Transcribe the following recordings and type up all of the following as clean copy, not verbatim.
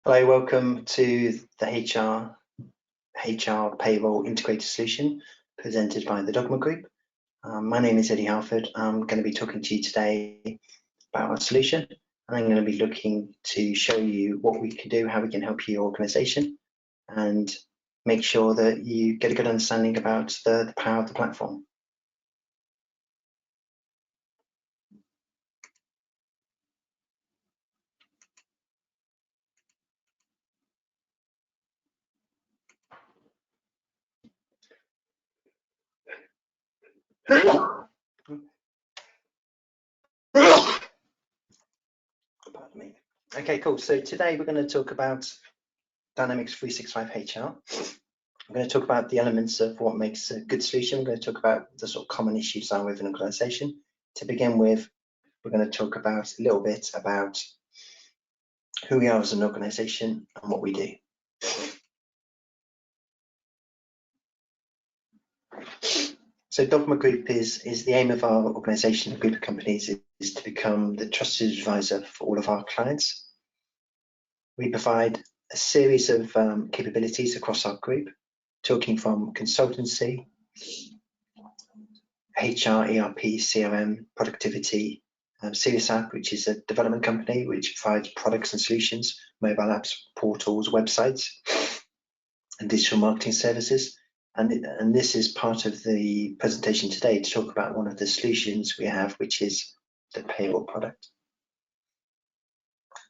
Hello, welcome to the HR Payroll Integrated Solution presented by the Dogma Group. My name is Eddie Halford. I'm going to be talking to you today about our solution. I'm going to be looking to show you what we can do, how we can help your organisation, and make sure that you get a good understanding about the power of the platform. Pardon me. Okay, cool. So today we're going to talk about Dynamics 365 HR. I'm going to talk about the elements of what makes a good solution. We're going to talk about the sort of common issues that are with an organisation. To begin with, we're going to talk about a little bit about who we are as an organisation and what we do. So Dogma Group is the aim of our organisation, a group of companies, is to become the trusted advisor for all of our clients. We provide a series of capabilities across our group, talking from consultancy, HR, ERP, CRM, productivity, Serious App, which is a development company which provides products and solutions, mobile apps, portals, websites, and digital marketing services. And this is part of the presentation today to talk about one of the solutions we have, which is the payroll product.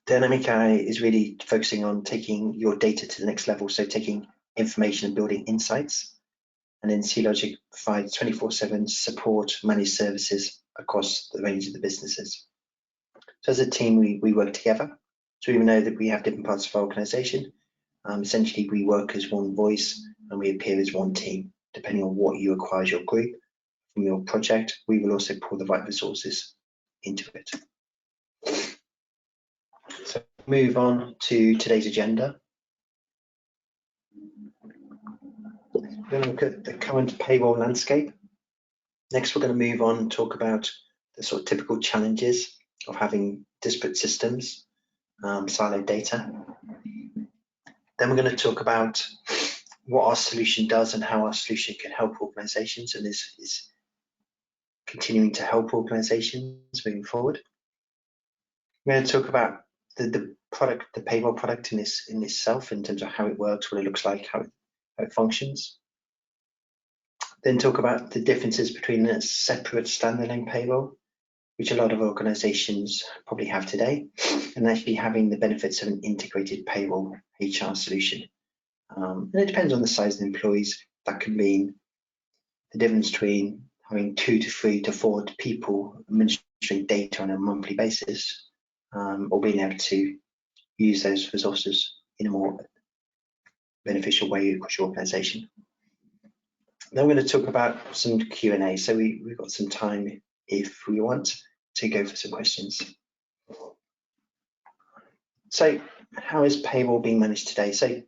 Dynamic AI is really focusing on taking your data to the next level, so taking information and building insights. And then C-Logic provides 24/7 support, managed services across the range of the businesses. So as a team, we work together. So even though that we have different parts of our organisation, essentially we work as one voice and we appear as one team. Depending on what you require as your group from your project, we will also pull the right resources into it. So move on to today's agenda. We're going to look at the current payroll landscape. Next, we're going to move on and talk about the sort of typical challenges of having disparate systems, siloed data. Then we're going to talk about what our solution does and how our solution can help organisations, and this is continuing to help organisations moving forward. We're going to talk about the product, the payroll product in itself, in terms of how it works, what it looks like, how it functions. Then talk about the differences between a separate standalone payroll, which a lot of organisations probably have today, and actually having the benefits of an integrated payroll HR solution. And it depends on the size of the employees. That could mean the difference between having 2 to 3 to 4 people administering data on a monthly basis, or being able to use those resources in a more beneficial way across your organisation. Then we're going to talk about some Q&A. So we've got some time if we want to go for some questions. So how is payroll being managed today? So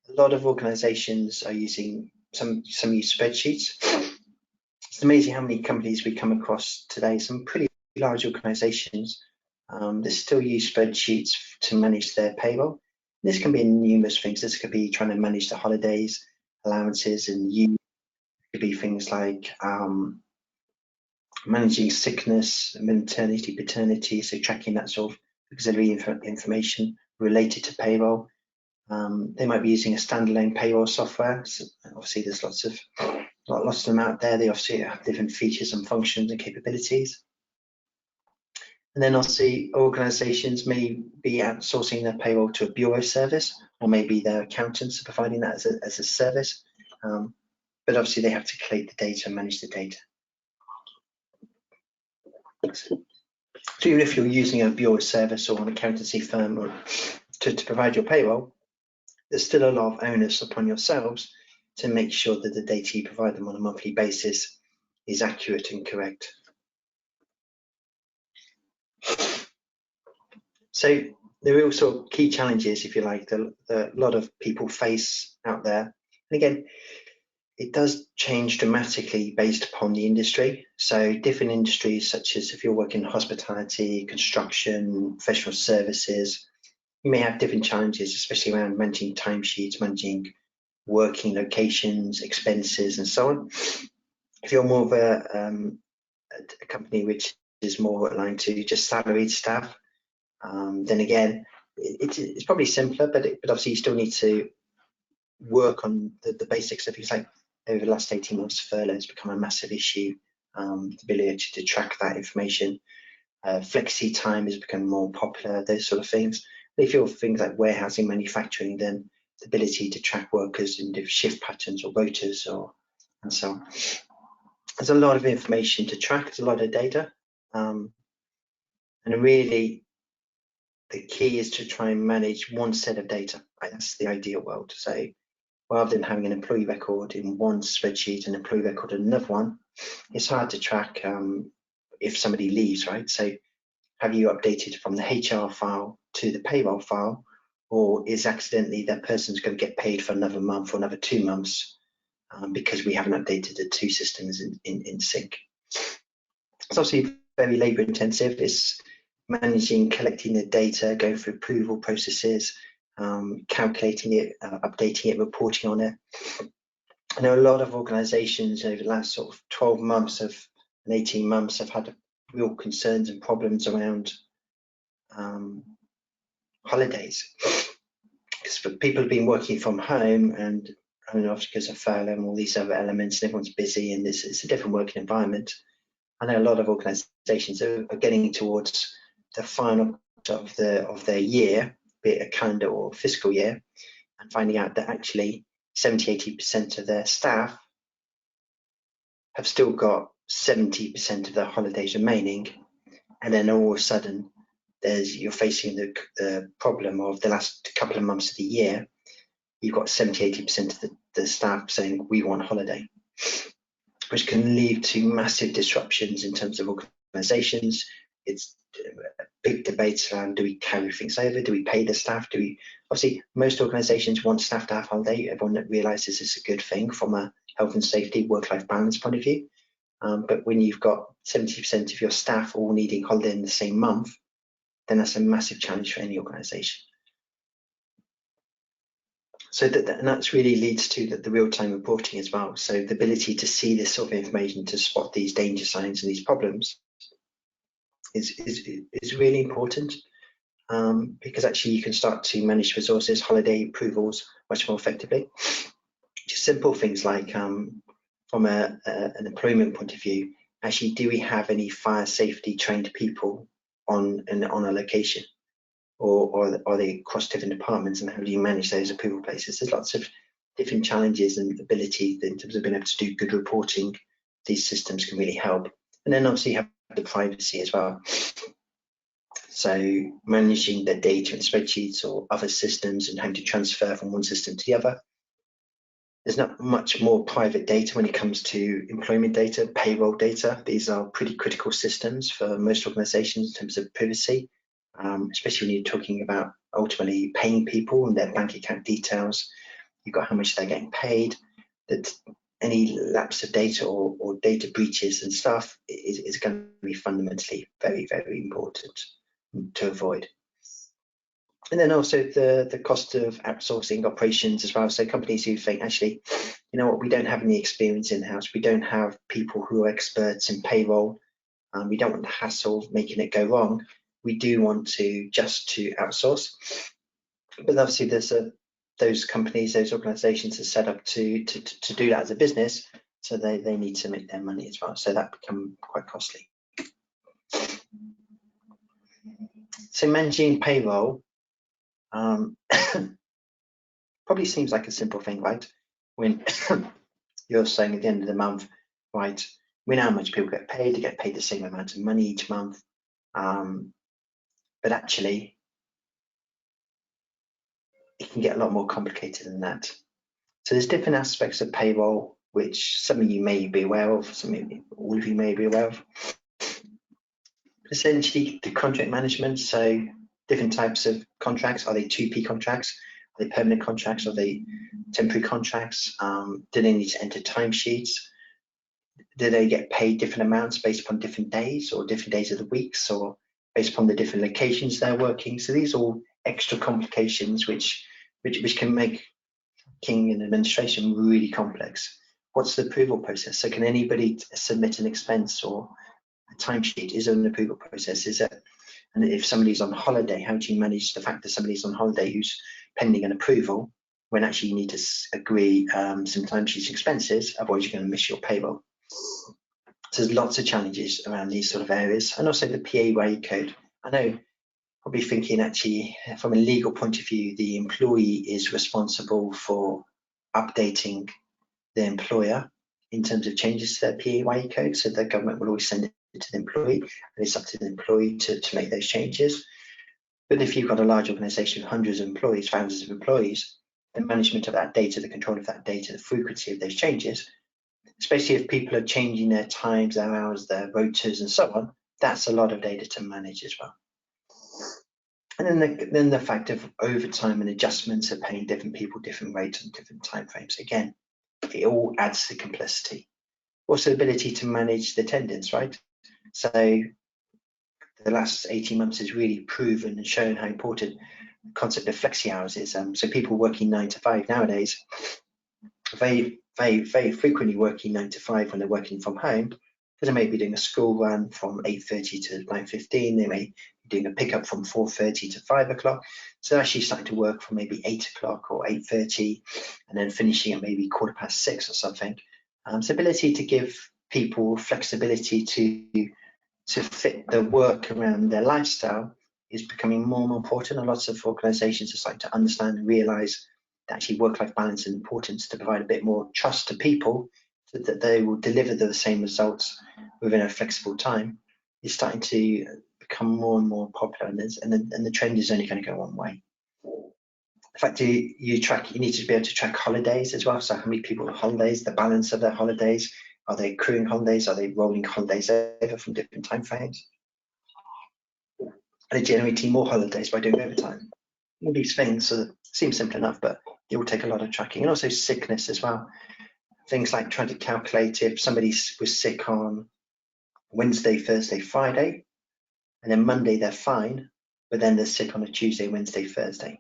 a lot of organizations are using some use spreadsheets. It's amazing how many companies we come across today, some pretty large organizations that still use spreadsheets to manage their payroll. This can be numerous things. This could be trying to manage the holidays, allowances, and use. It could be things like managing sickness, maternity, paternity, so tracking that sort of auxiliary information related to payroll. They might be using a standalone payroll software. So obviously, there's lots of them out there. They obviously have different features and functions and capabilities. And then obviously, organizations may be outsourcing their payroll to a bureau service, or maybe their accountants are providing that as a service. But obviously, they have to collate the data and manage the data. So even if you're using a bureau service or an accountancy firm or to provide your payroll, there's still a lot of onus upon yourselves to make sure that the data you provide them on a monthly basis is accurate and correct. So the real sort of key challenges, if you like, that a lot of people face out there. And again, it does change dramatically based upon the industry. So different industries, such as if you're working in hospitality, construction, professional services, You may have different challenges, especially around managing timesheets, managing working locations, expenses, and so on. If you're more of a company which is more aligned to just salaried staff, then again, it's probably simpler, but obviously you still need to work on the basics of things like over the last 18 months, furlough has become a massive issue. The ability to track that information. Flexi time has become more popular, those sort of things. But if you're things like warehousing, manufacturing, then the ability to track workers in different shift patterns or rotas and so on. There's a lot of information to track, there's a lot of data. And really, the key is to try and manage one set of data. Right? That's the ideal world. So rather than having an employee record in one spreadsheet and an employee record in another one, it's hard to track if somebody leaves, right? So have you updated from the HR file to the payroll file, or is accidentally that person's going to get paid for another month or another 2 months because we haven't updated the two systems in sync? It's obviously very labour intensive. It's managing, collecting the data, going through approval processes, calculating it, updating it, reporting on it. I know a lot of organisations over the last sort of 12 months and 18 months have had real concerns and problems around holidays, because people have been working from home, and obviously because of furlough and all these other elements, and everyone's busy, and it's a different working environment. I know a lot of organisations are getting towards the final of their year, be it a calendar or fiscal year, and finding out that actually 70–80% of their staff have still got 70% of their holidays remaining, and then all of a sudden you're facing the problem of the last couple of months of the year, you've got 70–80% of the staff saying we want a holiday, which can lead to massive disruptions in terms of organisations. It's big debates around, do we carry things over? Do we pay the staff? Obviously, most organisations want staff to have holiday. Everyone realises it's a good thing from a health and safety, work-life balance point of view. But when you've got 70% of your staff all needing holiday in the same month, then that's a massive challenge for any organisation. So that really leads to the real-time reporting as well. So the ability to see this sort of information, to spot these danger signs and these problems is really important, because actually you can start to manage resources, holiday approvals much more effectively. Just simple things like from an employment point of view, actually, do we have any fire safety trained people on a location, or are they across different departments, and how do you manage those approval places? There's lots of different challenges and ability in terms of being able to do good reporting. These systems can really help. And then obviously you have the privacy as well. So managing the data in spreadsheets or other systems and having to transfer from one system to the other. There's not much more private data when it comes to employment data, payroll data. These are pretty critical systems for most organizations in terms of privacy, especially when you're talking about ultimately paying people and their bank account details. You've got how much they're getting paid, that any lapse of data or data breaches and stuff is going to be fundamentally very, very important to avoid. And then also the cost of outsourcing operations as well. So companies who think, actually, you know what, we don't have any experience in-house, we don't have people who are experts in payroll, we don't want the hassle of making it go wrong, we do want to outsource. But obviously there's those companies, those organizations are set up to do that as a business, so they need to make their money as well. So that become quite costly. So managing payroll probably seems like a simple thing, right? When you're saying at the end of the month, right, we know how much people get paid, they get paid the same amount of money each month. But actually, it can get a lot more complicated than that. So there's different aspects of payroll, which some of you may be aware of, all of you may be aware of. Essentially, the contract management, so different types of contracts. Are they 2P contracts? Are they permanent contracts? Are they temporary contracts? Do they need to enter timesheets? Do they get paid different amounts based upon different days or different days of the weeks, or based upon the different locations they're working? So these all extra complications which can make tracking and administration really complex. What's the approval process? So can anybody submit an expense or a timesheet? Is there an approval process? Is it, and if somebody's on holiday, how do you manage the fact that somebody's on holiday who's pending an approval when actually you need to agree some timesheets expenses, otherwise you're going to miss your payroll. So there's lots of challenges around these sort of areas, and also the PAYE code. I know, probably thinking actually from a legal point of view, the employee is responsible for updating the employer in terms of changes to their PAYE code. So the government will always send it to the employee, and it's up to the employee to make those changes. But if you've got a large organisation with hundreds of employees, thousands of employees, the management of that data, the control of that data, the frequency of those changes, especially if people are changing their times, their hours, their rotas, and so on, that's a lot of data to manage as well. And then the fact of overtime and adjustments of paying different people different rates and different timeframes. Again, it all adds to complexity. Also, the ability to manage the attendance, right? So the last 18 months has really proven and shown how important the concept of flexi hours is. So people working 9 to 5 nowadays, very frequently working 9 to 5 when they're working from home, because they may be doing a school run from 8:30 to 9:15. They may be doing a pickup from 4:30 to 5 o'clock. So they're actually starting to work from maybe 8 o'clock or 8:30, and then finishing at maybe 6:15 or something. So ability to give people flexibility to fit the work around their lifestyle is becoming more and more important. And lots of organisations are starting to understand and realise that actually work-life balance is important to provide a bit more trust to people so that they will deliver the same results within a flexible time. Is starting to become more and more popular, and the trend is only going to go one way. In fact, you need to be able to track holidays as well. So how many people have holidays, the balance of their holidays, are they accruing holidays, are they rolling holidays over from different time frames? Are they generating more holidays by doing overtime? All these things seem simple enough, but it will take a lot of tracking. And also sickness as well. Things like trying to calculate if somebody was sick on Wednesday, Thursday, Friday, and then Monday they're fine, but then they're sick on a Tuesday, Wednesday, Thursday.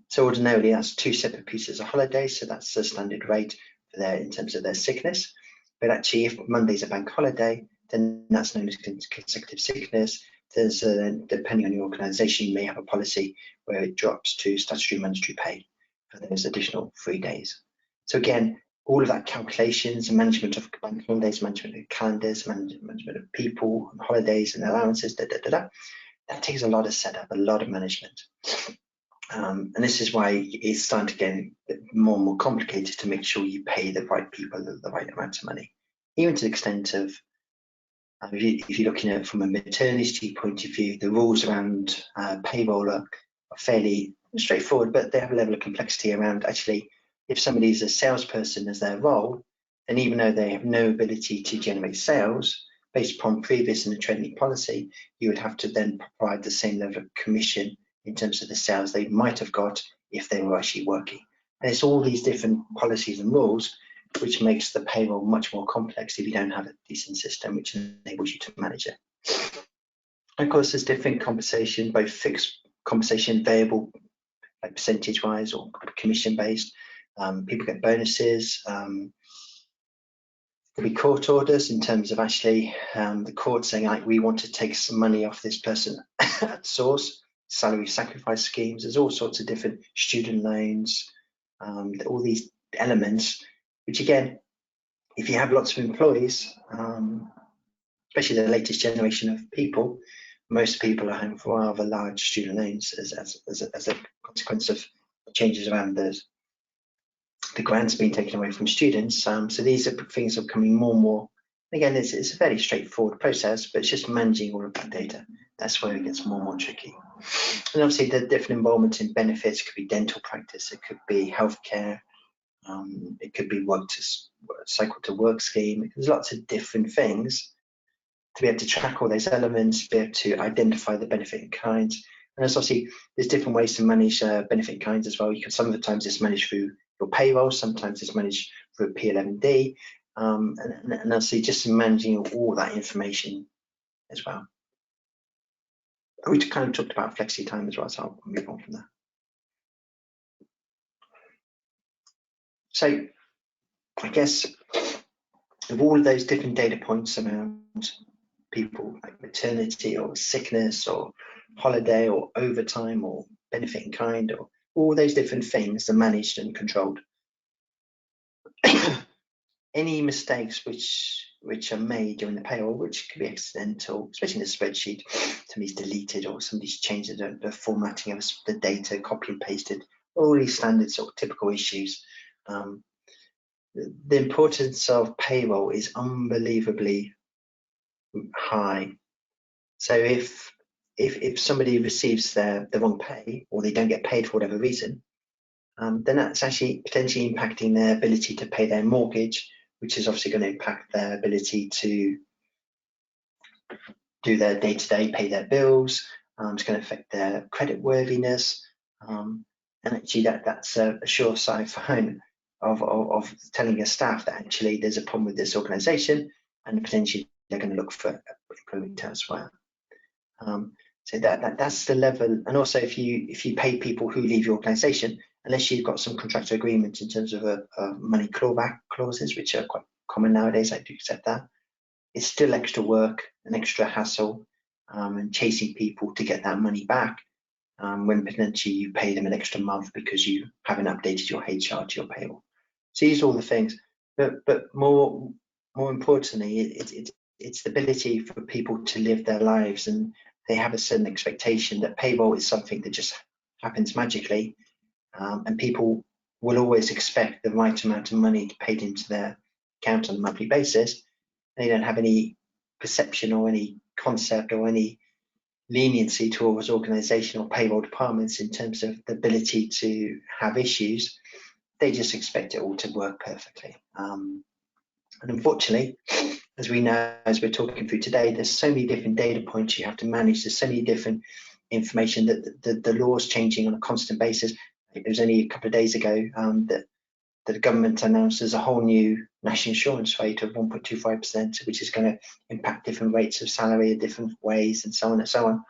So ordinarily that's 2 separate pieces of holiday, so that's the standard rate for in terms of their sickness. But actually, if Monday's a bank holiday, then that's known as consecutive sickness. There's depending on your organisation, you may have a policy where it drops to statutory mandatory pay for those additional 3 days. So again, all of that calculations and management of bank holidays, management of calendars, management of people and holidays and allowances, that takes a lot of setup, a lot of management. And this is why it's starting to get more and more complicated to make sure you pay the right people the right amount of money, even to the extent of if you're looking at it from a maternity point of view, the rules around payroll are fairly straightforward, but they have a level of complexity around actually if somebody's a salesperson as their role, and even though they have no ability to generate sales based upon previous and training policy, you would have to then provide the same level of commission in terms of the sales they might have got if they were actually working. And it's all these different policies and rules which makes the payroll much more complex if you don't have a decent system which enables you to manage it. Of course, there's different compensation, both fixed compensation, variable, like percentage-wise or commission-based. People get bonuses. There'll be court orders in terms of actually the court saying, like, we want to take some money off this person at source. Salary sacrifice schemes, there's all sorts of different student loans, all these elements, which again, if you have lots of employees, especially the latest generation of people, most people are having rather large student loans as a consequence of changes around the grants being taken away from students. So these are things that are becoming more and more. Again, it's a fairly straightforward process, but it's just managing all of that data. That's where it gets more and more tricky. And obviously the different involvement in benefits, it could be dental practice, it could be healthcare, it could be cycle to work scheme. There's lots of different things to be able to track all those elements, be able to identify the benefit in kinds. And there's different ways to manage benefit in kinds as well. You can sometimes it's managed through your payroll, sometimes it's managed through a P11D, and obviously just managing all that information as well. We kind of talked about flexi time as well, so I'll move on from there. So I guess of all of those different data points around people like maternity or sickness or holiday or overtime or benefit in kind, or all those different things are managed and controlled. Any mistakes which are made during the payroll, which could be accidental, especially in a spreadsheet, somebody's deleted or somebody's changed the formatting of the data, copy and pasted, all these standard sort of typical issues. The importance of payroll is unbelievably high. So if somebody receives the wrong pay, or they don't get paid for whatever reason, then that's actually potentially impacting their ability to pay their mortgage, which is obviously going to impact their ability to do their day-to-day, pay their bills. It's going to affect their credit worthiness, and actually that's a sure sign of telling your staff that actually there's a problem with this organisation, and potentially they're going to look for improvement elsewhere. So that's the level. And also, if you pay people who leave your organisation, unless you've got some contractual agreement in terms of money clawback clauses, which are quite common nowadays, I do accept that. It's still extra work, an extra hassle, and chasing people to get that money back when potentially you pay them an extra month because you haven't updated your HR to your payroll. So these are all the things. But more importantly, it's the ability for people to live their lives, and they have a certain expectation that payroll is something that just happens magically, and people will always expect the right amount of money paid into their account on a monthly basis. They don't have any perception or any concept or any leniency towards organizational payroll departments in terms of the ability to have issues. They just expect it all to work perfectly. And unfortunately, as we know, as we're talking through today, there's so many different data points you have to manage. There's so many different information that the law is changing on a constant basis. It was only a couple of days ago that the government announced there's a whole new national insurance rate of 1.25%, which is going to impact different rates of salary in different ways, and so on and so on.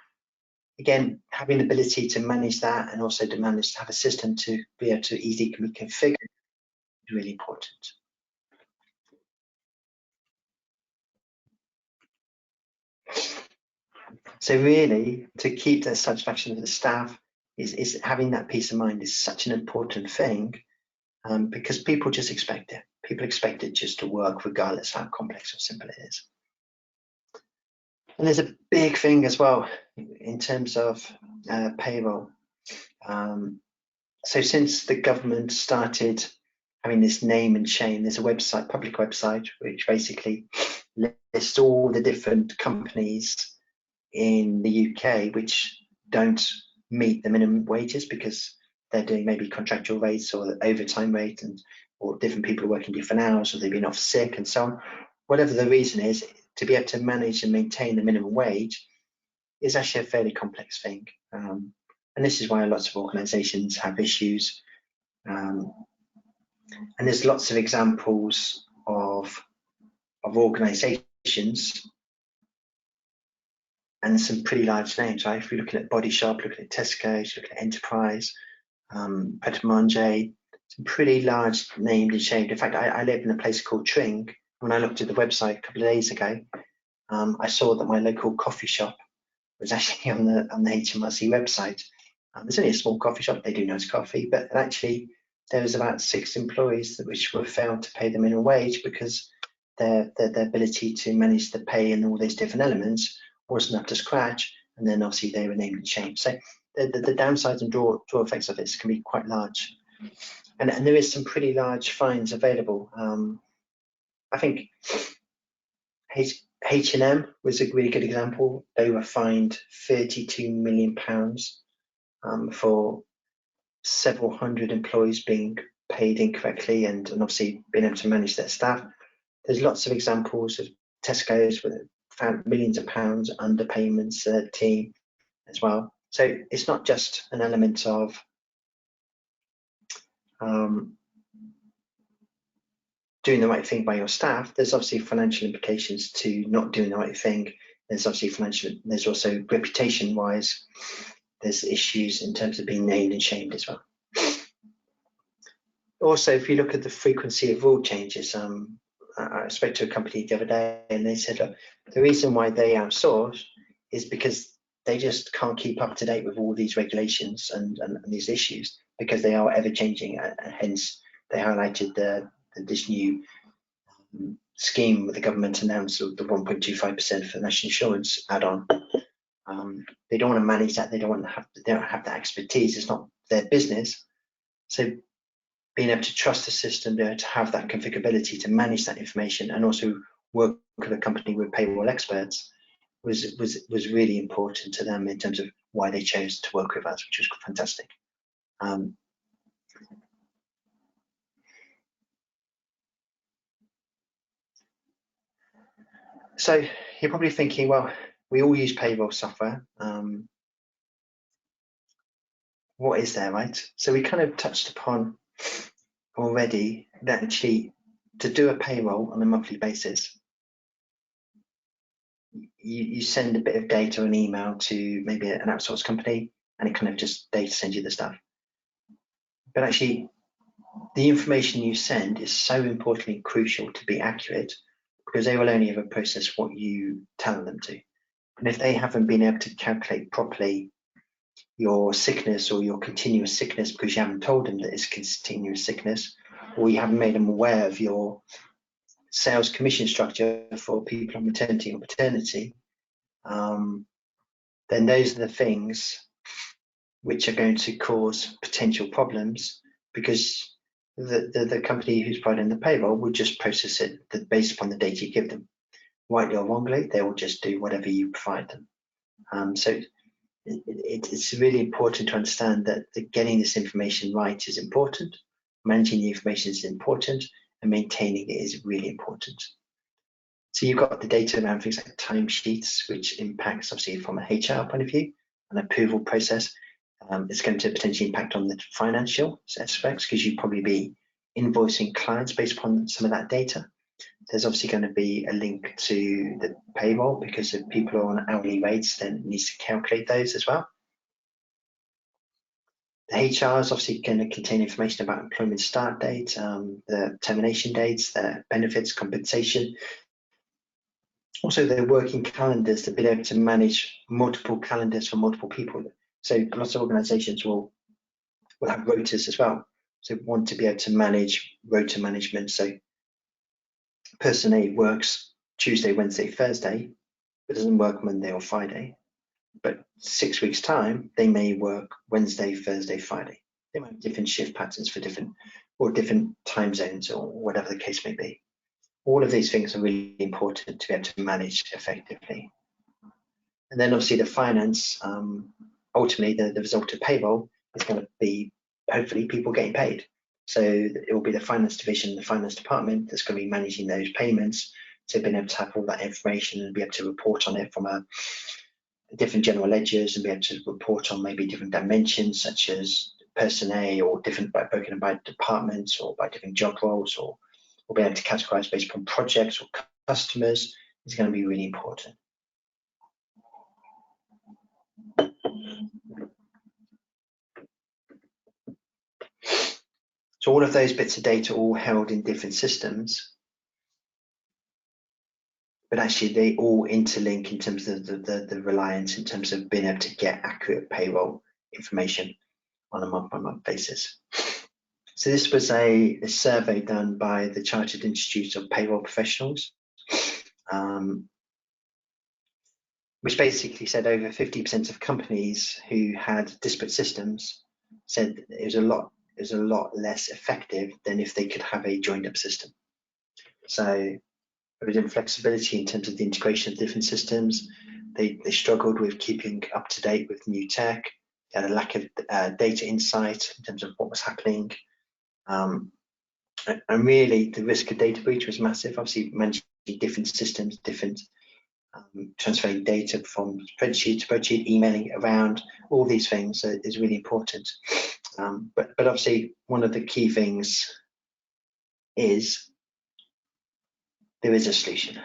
Again, having the ability to manage that, and also to manage to have a system to be able to easily configure, is really important. So really, to keep the satisfaction of the staff is having that peace of mind is such an important thing, because people just expect it. People expect it just to work regardless how complex or simple it is. And there's a big thing as well in terms of payroll. So since the government started having this name and shame, there's a website, public website, which basically lists all the different companies in the UK which don't meet the minimum wages because they're doing maybe contractual rates or overtime rate, or different people are working different hours, or they've been off sick and so on. Whatever the reason is, to be able to manage and maintain the minimum wage is actually a fairly complex thing. And this is why lots of organisations have issues. And there's lots of examples of organisations and some pretty large names, right? If you're looking at Body Shop, looking at Tesco, looking at Enterprise, Pret a Manger, some pretty large named and shamed. In fact, I live in a place called Tring. When I looked at the website a couple of days ago, I saw that my local coffee shop was actually on the HMRC website. There's only a small coffee shop, they do nice coffee, but actually there was about 6 employees which were failed to pay the minimum wage because their ability to manage the pay and all these different elements wasn't up to scratch, and then obviously they were named and shamed. So the downsides and draw effects of this can be quite large, and there is some pretty large fines available. I think H&M was a really good example. They were fined £32 million for several hundred employees being paid incorrectly and obviously being able to manage their staff. There's lots of examples of Tesco's with found millions of pounds underpayments team as well. So it's not just an element of doing the right thing by your staff. There's obviously financial implications to not doing the right thing There's obviously financial, there's also reputation-wise, there's issues in terms of being named and shamed as well. Also, if you look at the frequency of rule changes, I spoke to a company the other day and they said, look, the reason why they outsource is because they just can't keep up to date with all these regulations and these issues, because they are ever changing. Hence, they highlighted this new scheme that the government announced, the 1.25% for national insurance add-on. They don't want to manage that. They don't have that expertise. It's not their business. So being able to trust the system, to have that configurability to manage that information, and also work with a company with payroll experts was really important to them in terms of why they chose to work with us, which was fantastic. So you're probably thinking, well, we all use payroll software. What is there, right? So we kind of touched upon already that actually to do a payroll on a monthly basis, you send a bit of data or an email to maybe an outsourced company, and it kind of just data sends you the stuff. But actually, the information you send is so importantly crucial to be accurate, because they will only ever process what you tell them to. And if they haven't been able to calculate properly your sickness or your continuous sickness because you haven't told them that it's continuous sickness, or you haven't made them aware of your sales commission structure for people on maternity or paternity, then those are the things which are going to cause potential problems, because the company who's providing the payroll will just process it based upon the data you give them. Rightly or wrongly, they will just do whatever you provide them. So it's really important to understand that getting this information right is important, managing the information is important, and maintaining it is really important. So you've got the data around things like timesheets, which impacts obviously from a HR point of view, an approval process. It's going to potentially impact on the financial aspects, because you'd probably be invoicing clients based upon some of that data. There's obviously going to be a link to the payroll, because if people are on hourly rates, then it needs to calculate those as well. The HR is obviously going to contain information about employment start date, the termination dates, the benefits, compensation. Also, their working calendars, to be able to manage multiple calendars for multiple people. So lots of organisations will have rotas as well. So want to be able to manage rota management. So person A works Tuesday, Wednesday, Thursday, but doesn't work Monday or Friday. But 6 weeks time, they may work Wednesday, Thursday, Friday. They might have different shift patterns for different time zones, or whatever the case may be. All of these things are really important to be able to manage effectively. And then obviously the finance, ultimately the result of payroll is going to be hopefully people getting paid. So it will be the finance division, the finance department that's going to be managing those payments. So being able to have all that information and be able to report on it from a different general ledgers, and be able to report on maybe different dimensions such as person A, or different broken by departments or by different job roles, or be able to categorize based upon projects or customers is going to be really important. So all of those bits of data are all held in different systems, but actually they all interlink in terms of the reliance in terms of being able to get accurate payroll information on a month-by-month basis. So this was a survey done by the Chartered Institute of Payroll Professionals, which basically said over 50% of companies who had disparate systems said it was a lot less effective than if they could have a joined up system. So there was inflexibility in terms of the integration of different systems. They struggled with keeping up to date with new tech. They had a lack of data insight in terms of what was happening. And really the risk of data breach was massive. Obviously managing different systems, transferring data from spreadsheet to spreadsheet, emailing it around, all these things is really important. But obviously one of the key things is there is a solution.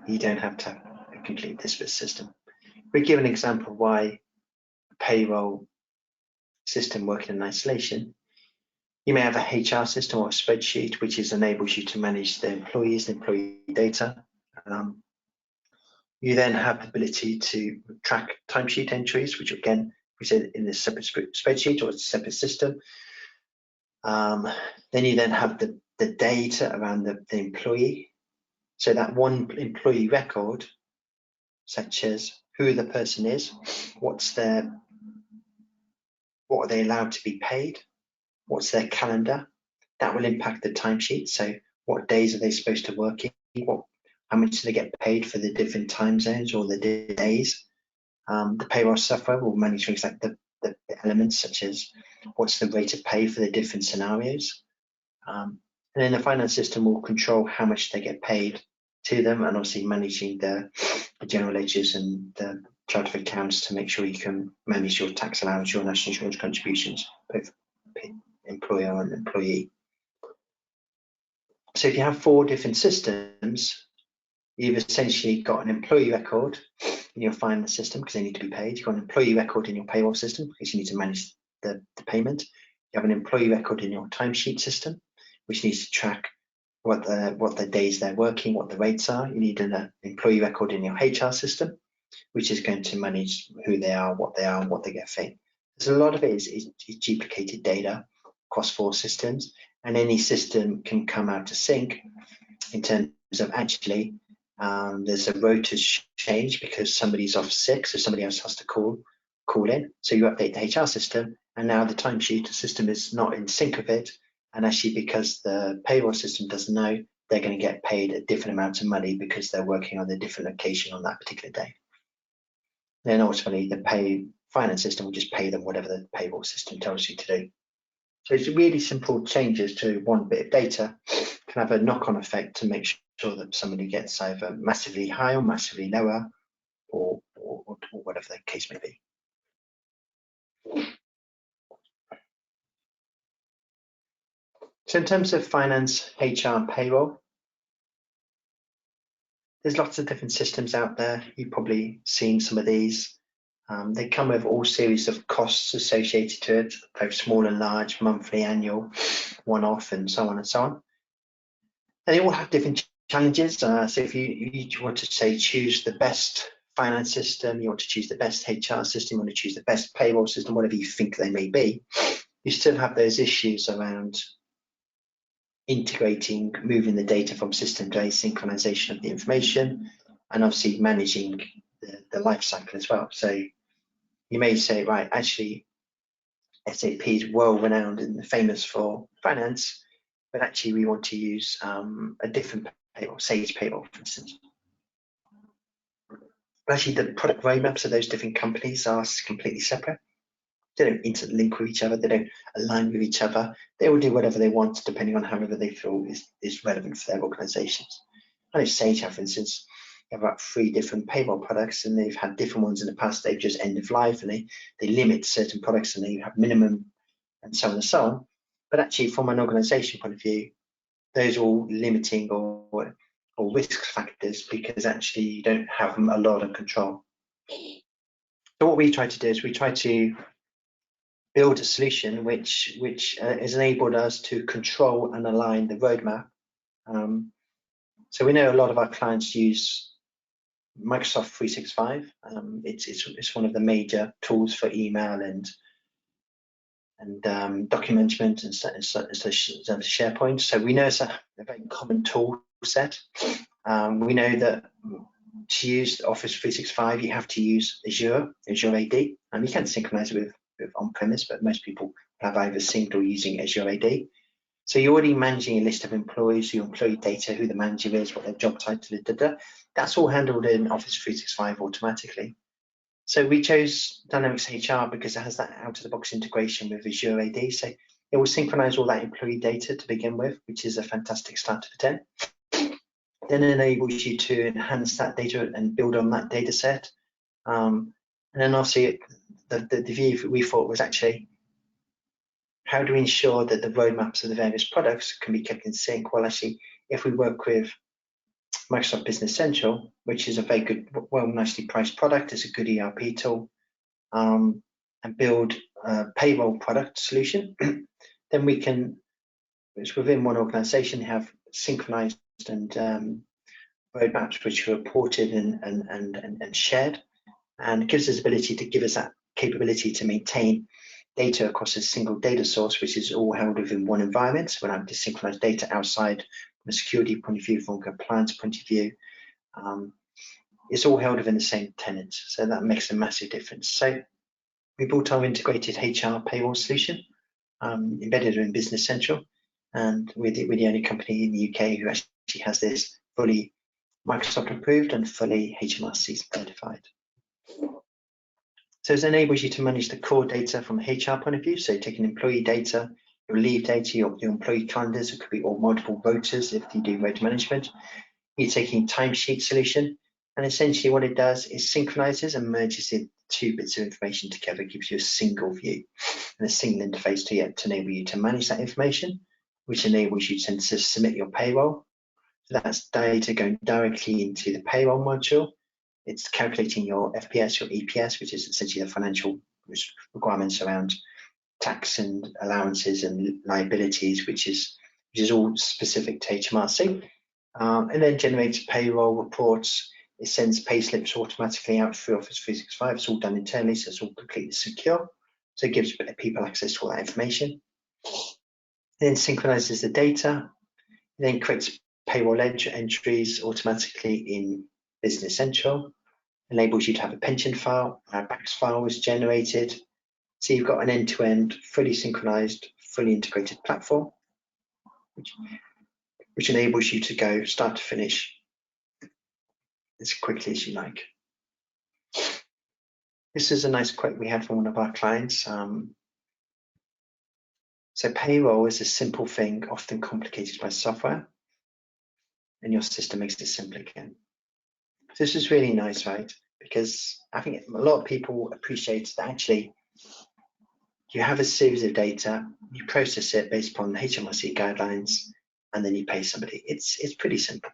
You don't have to a completely disparate system. We give an example of why a payroll system working in isolation. You may have a HR system or a spreadsheet which enables you to manage the employees, the employee data. You then have the ability to track timesheet entries, which again, we said in a separate spreadsheet or a separate system. Then you then have the data around the employee. So that one employee record, such as who the person is, what are they allowed to be paid, what's their calendar, that will impact the timesheet. So what days are they supposed to work in, how much do they get paid for the different time zones or the days. The payroll software will manage things like the elements, such as what's the rate of pay for the different scenarios. And then the finance system will control how much they get paid to them, and obviously managing the general ledgers and the chart of accounts to make sure you can manage your tax allowance, your national insurance contributions, both employer and employee. So if you have 4 different systems, you've essentially got an employee record in your finance system because they need to be paid. You've got an employee record in your payroll system because you need to manage the payment. You have an employee record in your timesheet system, which needs to track what the days they're working, what the rates are. You need an employee record in your HR system, which is going to manage who they are, and what they get paid. So a lot of it is duplicated data across 4 systems, and any system can come out of sync in terms of actually there's a rota change because somebody's off sick, so somebody else has to call in. So you update the HR system, and now the timesheet system is not in sync with it. And actually, because the payroll system doesn't know, they're going to get paid a different amount of money because they're working on a different location on that particular day. Then ultimately, the finance system will just pay them whatever the payroll system tells you to do. So it's really simple changes to one bit of data can have a knock-on effect to make sure that somebody gets either massively high or massively lower, or whatever the case may be. So in terms of finance, HR, and payroll, there's lots of different systems out there. You've probably seen some of these. They come with all series of costs associated to it, both small and large, monthly, annual, one-off, and so on and so on. And they all have different challenges. So if you want to say choose the best finance system, you want to choose the best HR system, you want to choose the best payroll system, whatever you think they may be, you still have those issues around integrating, moving the data from system to asynchronization of the information, and obviously managing the life cycle as well. So you may say, right, actually, SAP is well renowned and famous for finance, but actually we want to use a different payroll, Sage Payroll, for instance. But actually, the product roadmaps of those different companies are completely separate. They don't interlink with each other. They don't align with each other. They will do whatever they want, depending on however they feel is relevant for their organizations. I know Sage have, for instance, have about 3 different payroll products, and they've had different ones in the past. They've just end of life, and they limit certain products, and they have minimum, and so on and so on. But actually, from an organization point of view, those are all limiting or risk factors, because actually you don't have a lot of control. So what we try to do is we try to build a solution which has enabled us to control and align the roadmap. So we know a lot of our clients use Microsoft 365. It's one of the major tools for email and document management and SharePoint. So we know it's a very common tool set. We know that to use Office 365, you have to use Azure AD, and you can synchronize it with on-premise, but most people have either synced or using Azure AD. So you're already managing a list of employees, your employee data, who the manager is, what their job title is, that's all handled in Office 365 automatically. So we chose Dynamics HR because it has that out-of-the-box integration with Azure AD. So it will synchronize all that employee data to begin with, which is a fantastic start to the 10. Then it enables you to enhance that data and build on that data set. And then obviously the view we thought was actually, how do we ensure that the roadmaps of the various products can be kept in sync? Well, actually, if we work with Microsoft Business Central, which is a very good, well, nicely priced product. It's a good ERP tool, and build a payroll product solution. Then we can, it's within one organization, have synchronized and roadmaps which are reported and shared, and gives us the ability to give us that capability to maintain data across a single data source, which is all held within one environment. So we're not having to synchronize data outside from a security point of view, from a compliance point of view. It's all held within the same tenant, so that makes a massive difference. So we built our integrated HR payroll solution, embedded in Business Central, and we're the only company in the UK who actually has this fully Microsoft approved and fully HMRC certified. So it enables you to manage the core data from a HR point of view. So taking employee data, your leave data, your employee calendars, it could be all multiple rotas if you do rota management. You're taking timesheet solution, and essentially what it does is synchronizes and merges the two bits of information together, gives you a single view and a single interface to enable you to manage that information, which enables you to submit your payroll. So that's data going directly into the payroll module. It's calculating your FPS, your EPS, which is essentially the financial requirements around tax and allowances and liabilities, which is all specific to HMRC. And then generates payroll reports. It sends pay slips automatically out through Office 365. It's all done internally, so it's all completely secure. So it gives people access to all that information. It then synchronizes the data. It then creates payroll ledger entries automatically in Business Central. Enables you to have a pension file, a BACS file was generated. So you've got an end-to-end, fully synchronized, fully integrated platform, which enables you to go start to finish as quickly as you like. This is a nice quote we had from one of our clients. So payroll is a simple thing, often complicated by software, and your system makes it simple again. This is really nice, right? Because I think a lot of people appreciate that actually you have a series of data, you process it based upon HMRC guidelines, and then you pay somebody. It's pretty simple.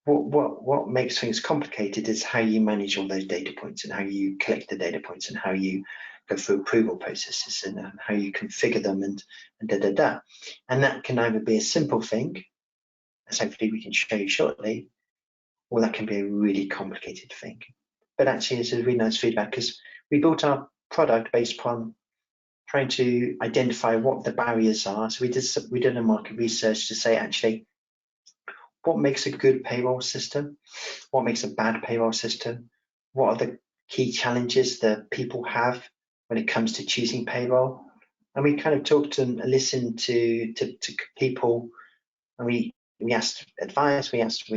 What makes things complicated is how you manage all those data points and how you collect the data points and how you go through approval processes and how you configure them and da. And that can either be a simple thing, as hopefully we can show you shortly, or that can be a really complicated thing. But actually, it's a really nice feedback because we built our product based upon trying to identify what the barriers are. So we did a market research to say actually, what makes a good payroll system? What makes a bad payroll system? What are the key challenges that people have when it comes to choosing payroll? And we kind of talked and listened to people, and we asked advice, we asked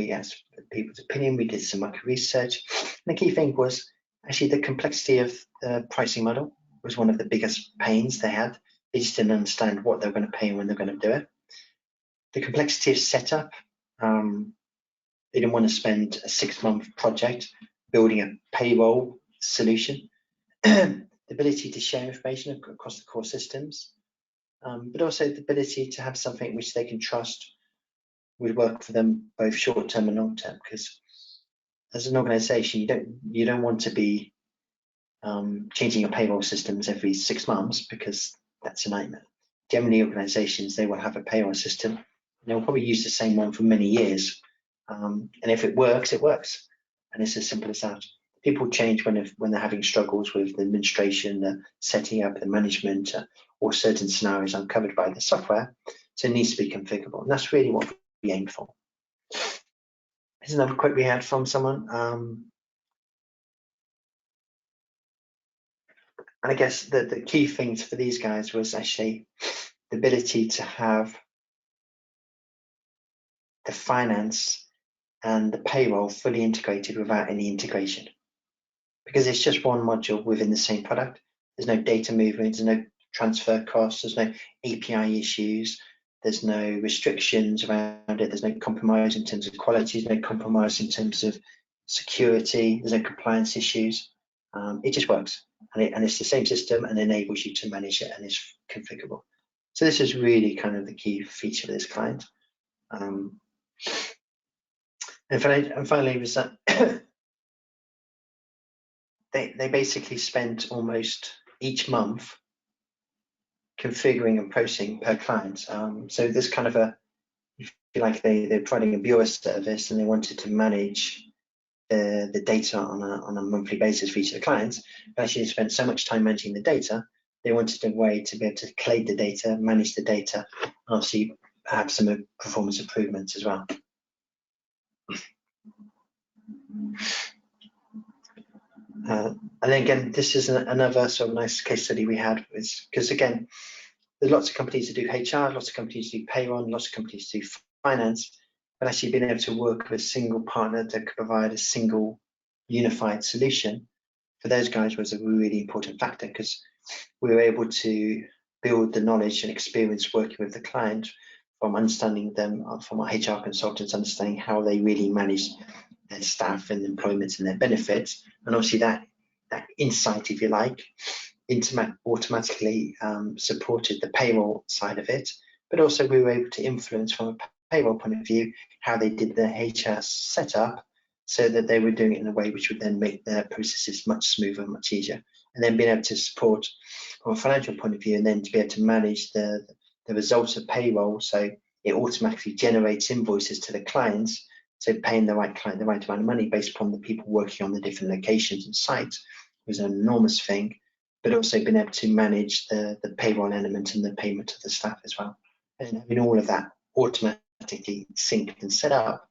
people's opinion, we did some market research. And the key thing was actually the complexity of the pricing model was one of the biggest pains they had. They just didn't understand what they were going to pay and when they're going to do it. The complexity of setup, they didn't want to spend a 6-month project building a payroll solution. The ability to share information across the core systems, but also the ability to have something which they can trust would work for them both short term and long term. Because as an organization, you don't want to be changing your payroll systems every 6 months, because that's a nightmare. Generally, organizations, they will have a payroll system. They'll probably use the same one for many years. And if it works, it works. And it's as simple as that. People change when they're having struggles with the administration, the setting up, the management, or certain scenarios uncovered by the software. So it needs to be configurable. And that's really what we aim for. Here's another quote we had from someone. And I guess the key things for these guys was actually the ability to have the finance and the payroll fully integrated without any integration, because it's just one module within the same product. There's no data movement, there's no transfer costs, there's no API issues, there's no restrictions around it, there's no compromise in terms of quality, there's no compromise in terms of security, there's no compliance issues. It just works, and it's the same system and enables you to manage it, and it's configurable. So this is really kind of the key feature of this client. And finally was that they basically spent almost each month configuring and processing per client. So there's kind of a, if you like, they're providing a bureau service and they wanted to manage the data on a monthly basis for each of the clients. But actually, they spent so much time managing the data, they wanted a way to be able to collate the data, manage the data, and obviously have some performance improvements as well. And then again, this is another sort of nice case study we had, because again, there's lots of companies that do HR, lots of companies do payroll, lots of companies do finance, but actually being able to work with a single partner that could provide a single unified solution for those guys was a really important factor, because we were able to build the knowledge and experience working with the client from understanding them, from our HR consultants, understanding how they really manage their staff and employment and their benefits. And obviously that insight, if you like, automatically supported the payroll side of it, but also we were able to influence from a payroll point of view how they did their HR setup, so that they were doing it in a way which would then make their processes much smoother, much easier. And then being able to support from a financial point of view, and then to be able to manage the results of payroll, so it automatically generates invoices to the clients, so paying the right client the right amount of money based upon the people working on the different locations and sites was an enormous thing. But also being able to manage the payroll element and the payment of the staff as well. And having all of that automatically synced and set up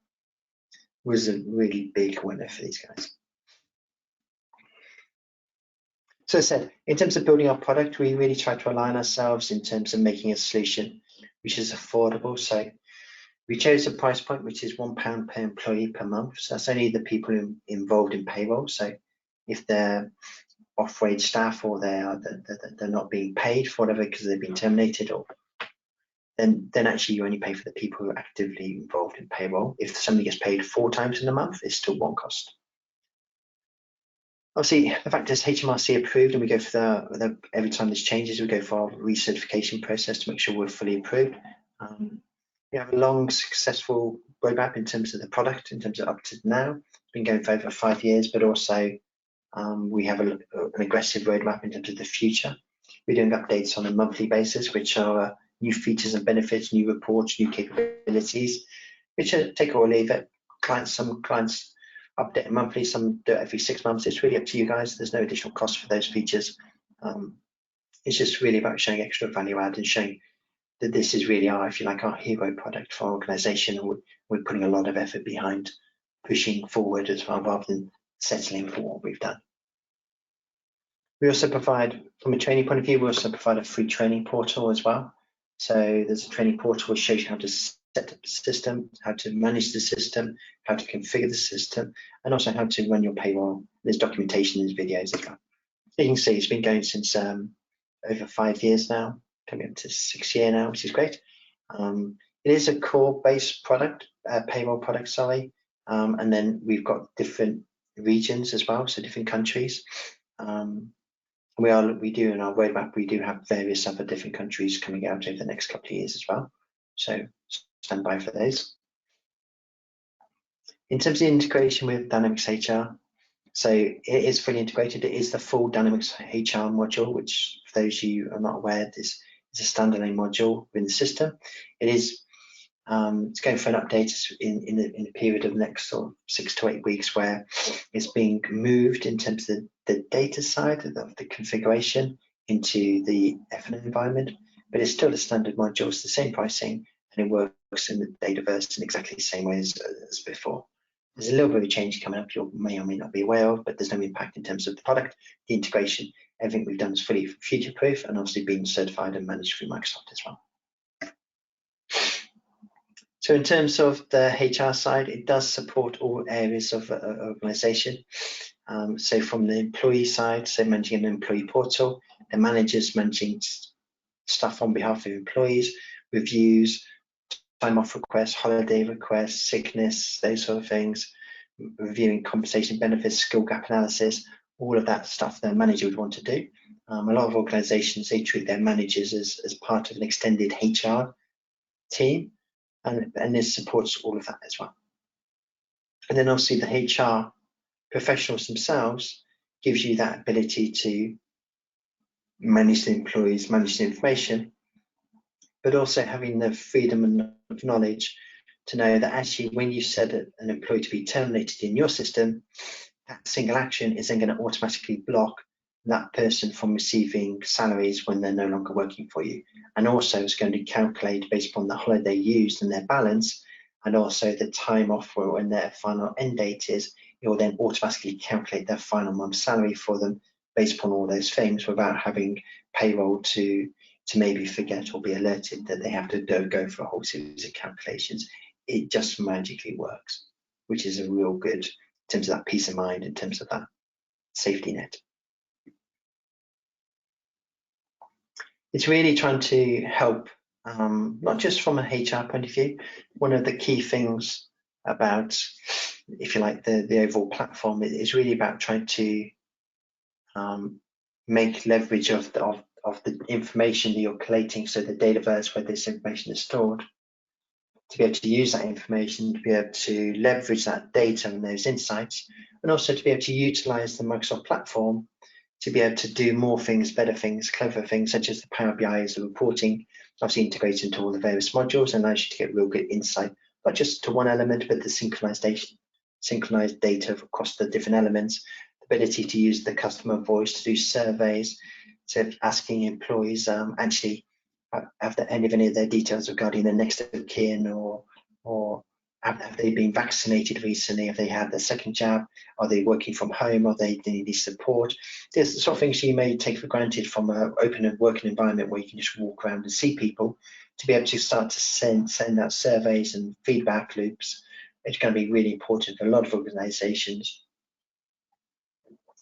was a really big winner for these guys. So as I said, in terms of building our product, we really try to align ourselves in terms of making a solution which is affordable. So we chose a price point which is £1 per employee per month. So that's only the people involved in payroll. So if they're off-wage staff, or they're not being paid for whatever because they've been terminated, or then actually you only pay for the people who are actively involved in payroll. If somebody gets paid 4 times in a month, it's still one cost. Obviously, the fact is HMRC approved, and we go for every time there's changes, we go for our recertification process to make sure we're fully approved. We have a long, successful roadmap in terms of the product, in terms of up to now. It's been going for over 5 years, but also we have an aggressive roadmap in terms of the future. We're doing updates on a monthly basis, which are new features and benefits, new reports, new capabilities, which are take it or leave it. Some clients update monthly, some do it every 6 months. It's really up to you guys. There's no additional cost for those features. It's just really about showing extra value add and showing that this is really our, if you like, our hero product for our organization, and we're putting a lot of effort behind pushing forward as well, rather than settling for what we've done. We also provide, from a training point of view, we also provide a free training portal as well. So there's a training portal which shows you how to set up the system, how to manage the system, how to configure the system, and also how to run your payroll. There's documentation, there's videos as well. You can see it's been going since over 5 years now, coming up to 6th year now, which is great. It is a core-based product, payroll product, sorry, and then we've got different regions as well, so different countries. We do in our roadmap, we do have various other different countries coming out over the next couple of years as well. So stand by for those. In terms of integration with Dynamics HR, so it is fully integrated. It is the full Dynamics HR module, which for those of you who are not aware, this is a standalone module within the system. It is it's going for an update in a period of the next sort of 6 to 8 weeks, where it's being moved in terms of the data side of the configuration into the F&O environment, but it's still a standard module. It's the same pricing, and it works in the Dataverse in exactly the same way as before. There's a little bit of a change coming up you may or may not be aware of, but there's no impact in terms of the product, the integration. Everything we've done is fully future-proof and obviously being certified and managed through Microsoft as well. So in terms of the HR side, it does support all areas of organization. So from the employee side, so managing an employee portal, the managers managing stuff on behalf of employees, reviews, time off requests, holiday requests, sickness, those sort of things, reviewing compensation benefits, skill gap analysis, all of that stuff the manager would want to do. A lot of organizations, they treat their managers as part of an extended HR team, and this supports all of that as well. And then obviously the HR professionals themselves gives you that ability to manage the employees, manage the information, but also having the freedom of knowledge to know that actually when you set an employee to be terminated in your system, that single action is then going to automatically block that person from receiving salaries when they're no longer working for you. And also it's going to calculate based upon the holiday used and their balance, and also the time off for when their final end date is. It will then automatically calculate their final month's salary for them based upon all those things without having payroll to maybe forget or be alerted that they have to go for a whole series of calculations. It just magically works, which is a real good in terms of that peace of mind, in terms of that safety net. It's really trying to help, not just from a HR point of view. One of the key things about, if you like, the overall platform is really about trying to make leverage of the information that you're collating, so the dataverse where this information is stored, to be able to use that information, to be able to leverage that data and those insights, and also to be able to utilize the Microsoft platform to be able to do more things, better things, clever things, such as the Power BI as the reporting, obviously integrated into all the various modules, and allows you to get real good insight, not just to one element, but the synchronized data across the different elements, the ability to use the customer voice to do surveys, to asking employees actually have any of their details regarding their next of kin, or have they been vaccinated recently? Have they had their second jab? Are they working from home? Are they need support? There's the sort of things you may take for granted from an open and working environment where you can just walk around and see people. To be able to start to send out surveys and feedback loops, it's going to be really important for a lot of organizations,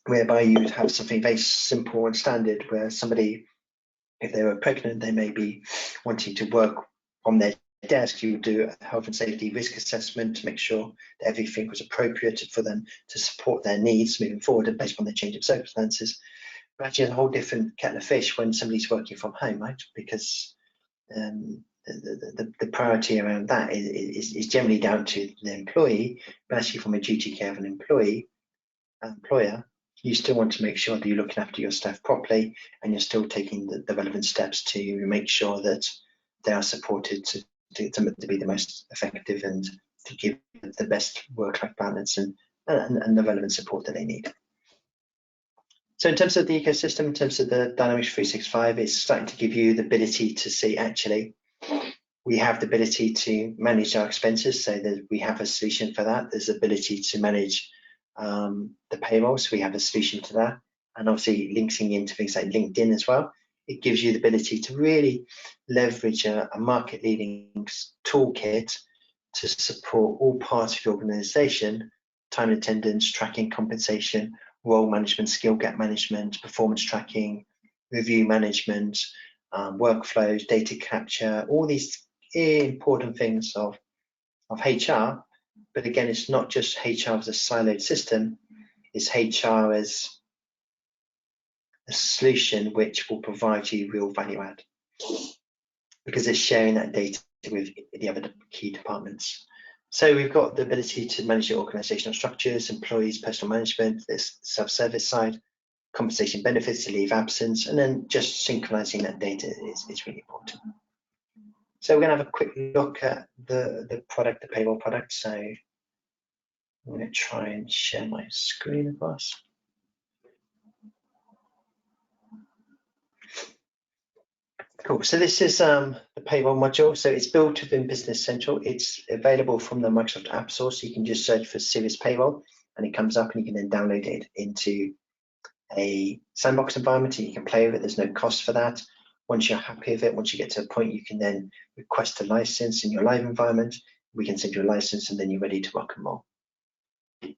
whereby you would have something very simple and standard where somebody, if they were pregnant, they may be wanting to work on their desk. You would do a health and safety risk assessment to make sure that everything was appropriate for them to support their needs moving forward and based on their change of circumstances. But actually, it's a whole different kettle of fish when somebody's working from home, right? Because the priority around that is generally down to the employee, but actually from a duty care of an employer, you still want to make sure that you're looking after your staff properly, and you're still taking the relevant steps to make sure that they are supported to be the most effective and to give the best work-life balance and the relevant support that they need. So in terms of the ecosystem, in terms of the Dynamics 365, it's starting to give you the ability to see, actually, we have the ability to manage our expenses, so that we have a solution for that. There's the ability to manage the payroll, so we have a solution to that, and obviously linking into things like LinkedIn as well. It gives you the ability to really leverage a market-leading toolkit to support all parts of your organization: time and attendance, tracking, compensation, role management, skill gap management, performance tracking, review management, workflows, data capture, all these important things of HR. But again, it's not just HR as a siloed system, it's HR as a solution which will provide you real value add, because it's sharing that data with the other key departments. So we've got the ability to manage your organizational structures, employees, personal management, this self-service side, compensation, benefits, leave absence, and then just synchronizing that data is really important. So we're going to have a quick look at the product, the payroll product. So I'm going to try and share my screen across. Cool. So this is the payroll module. So it's built within Business Central. It's available from the Microsoft App Store. So you can just search for Serious Payroll, and it comes up, and you can then download it into a sandbox environment, and you can play with it. There's no cost for that. Once you're happy with it, once you get to a point, you can then request a license in your live environment. We can send you a license, and then you're ready to rock and roll.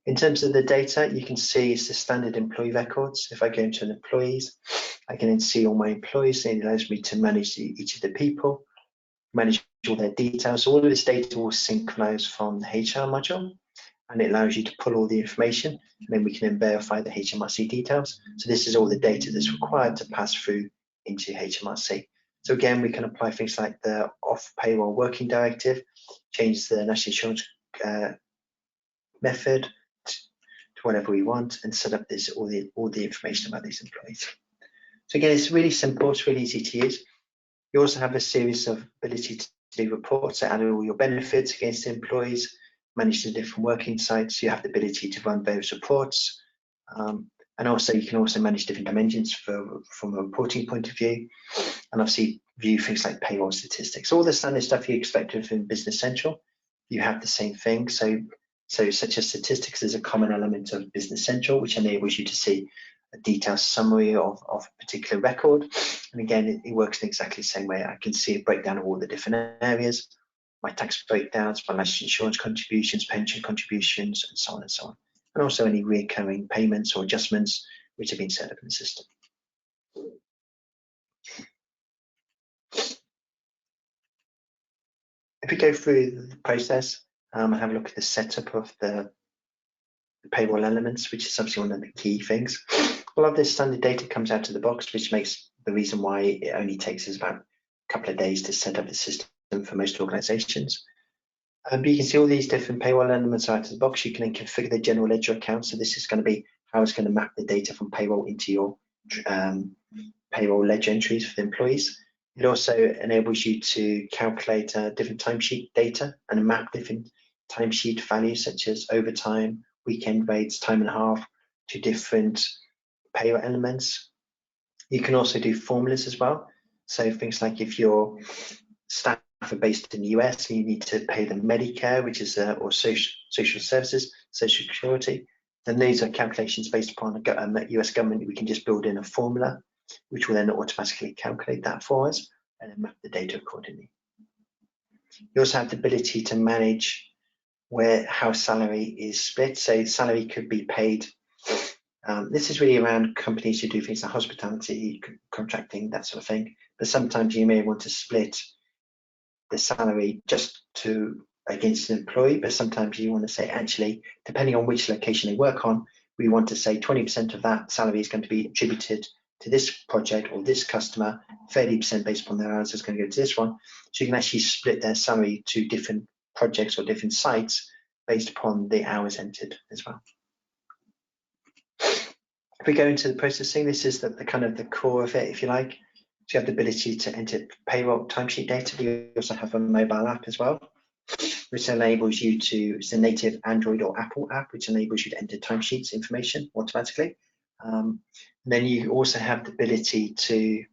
In terms of the data, you can see it's the standard employee records. If I go into an employees, I can then see all my employees, and it allows me to manage each of the people, manage all their details. So all of this data will synchronize from the HR module, and it allows you to pull all the information, and then we can then verify the HMRC details. So this is all the data that's required to pass through into HMRC. So again, we can apply things like the off payroll working directive, change the national insurance method to whatever we want and set up this all the information about these employees. So again, it's really simple, it's really easy to use. You also have a series of ability to do reports that add all your benefits against the employees, manage the different working sites. You have the ability to run various reports. And also you can also manage different dimensions from a reporting point of view, and obviously view things like payroll statistics. All the standard stuff you expect within Business Central, you have the same thing. So such as statistics is a common element of Business Central, which enables you to see a detailed summary of a particular record. And again, it works in exactly the same way. I can see a breakdown of all the different areas, my tax breakdowns, my national insurance contributions, pension contributions, and so on and so on. And also any recurring payments or adjustments which have been set up in the system. If we go through the process and have a look at the setup of the payroll elements, which is obviously one of the key things, a lot of this standard data comes out of the box, which makes the reason why it only takes us about a couple of days to set up the system for most organizations. But you can see all these different payroll elements out of the box. You can then configure the general ledger account. So this is going to be how it's going to map the data from payroll into your payroll ledger entries for the employees. It also enables you to calculate different timesheet data and map different timesheet values such as overtime, weekend rates, time and a half to different payroll elements. You can also do formulas as well. So things like if your staff are based in the US and you need to pay them Medicare, which is or social services, Social Security, then these are calculations based upon the US government. We can just build in a formula which will then automatically calculate that for us and then map the data accordingly. You also have the ability to manage how salary is split. So salary could be paid. This is really around companies who do things like hospitality, contracting, that sort of thing. But sometimes you may want to split the salary just against an employee, but sometimes you want to say, actually, depending on which location they work on, we want to say 20% of that salary is going to be attributed to this project or this customer, 30% based upon their hours is going to go to this one. So you can actually split their salary to different projects or different sites based upon the hours entered as well. If we go into the processing, this is the kind of the core of it, if you like. So you have the ability to enter payroll timesheet data. We also have a mobile app as well, which enables you to, it's a native Android or Apple app, which enables you to enter timesheets information automatically. And then you also have the ability to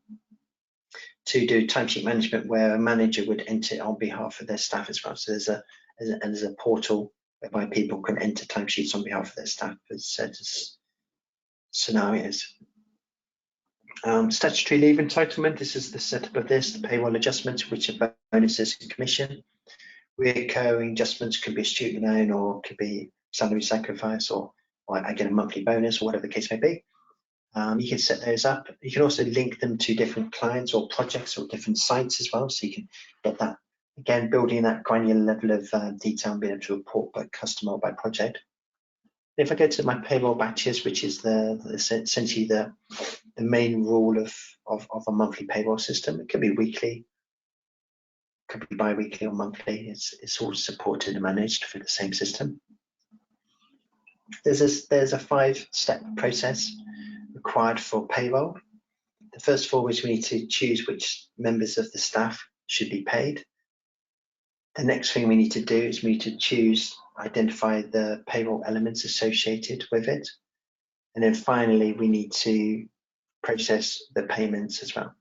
do timesheet management where a manager would enter on behalf of their staff as well. So there's a portal whereby people can enter timesheets on behalf of their staff for certain scenarios. Statutory leave entitlement, this is the setup of this, the payroll adjustments, which are bonuses and commission. Recurring adjustments could be a student loan or could be salary sacrifice or again a monthly bonus or whatever the case may be. You can set those up. You can also link them to different clients or projects or different sites as well. So you can get that, again, building that granular level of detail and being able to report by customer or by project. If I go to my payroll batches, which is essentially the main rule of a monthly payroll system, it could be weekly, could be bi-weekly or monthly. It's all supported and managed for the same system. There's a 5-step process required for payroll. The first 4 is we need to choose which members of the staff should be paid. The next thing we need to do is we need to identify the payroll elements associated with it. And then finally, we need to process the payments as well.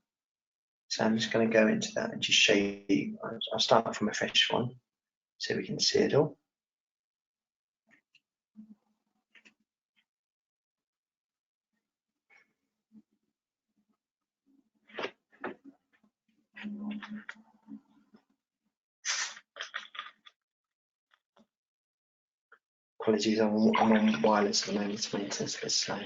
So I'm just going to go into that and just show you. I'll start from a fresh one so we can see it all. Apologies, I'm on wireless at the moment, so it's a bit slow.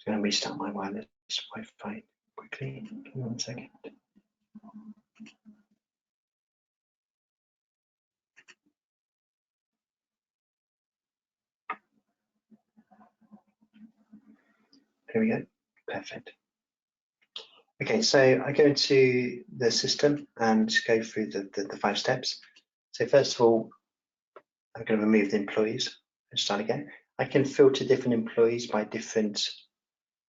I'm going to restart my wireless Wi-Fi quickly. Give me 1 second. There we go. Perfect. Okay, so I go into the system and go through the 5 steps. So first of all, I'm going to remove the employees and start again. I can filter different employees by different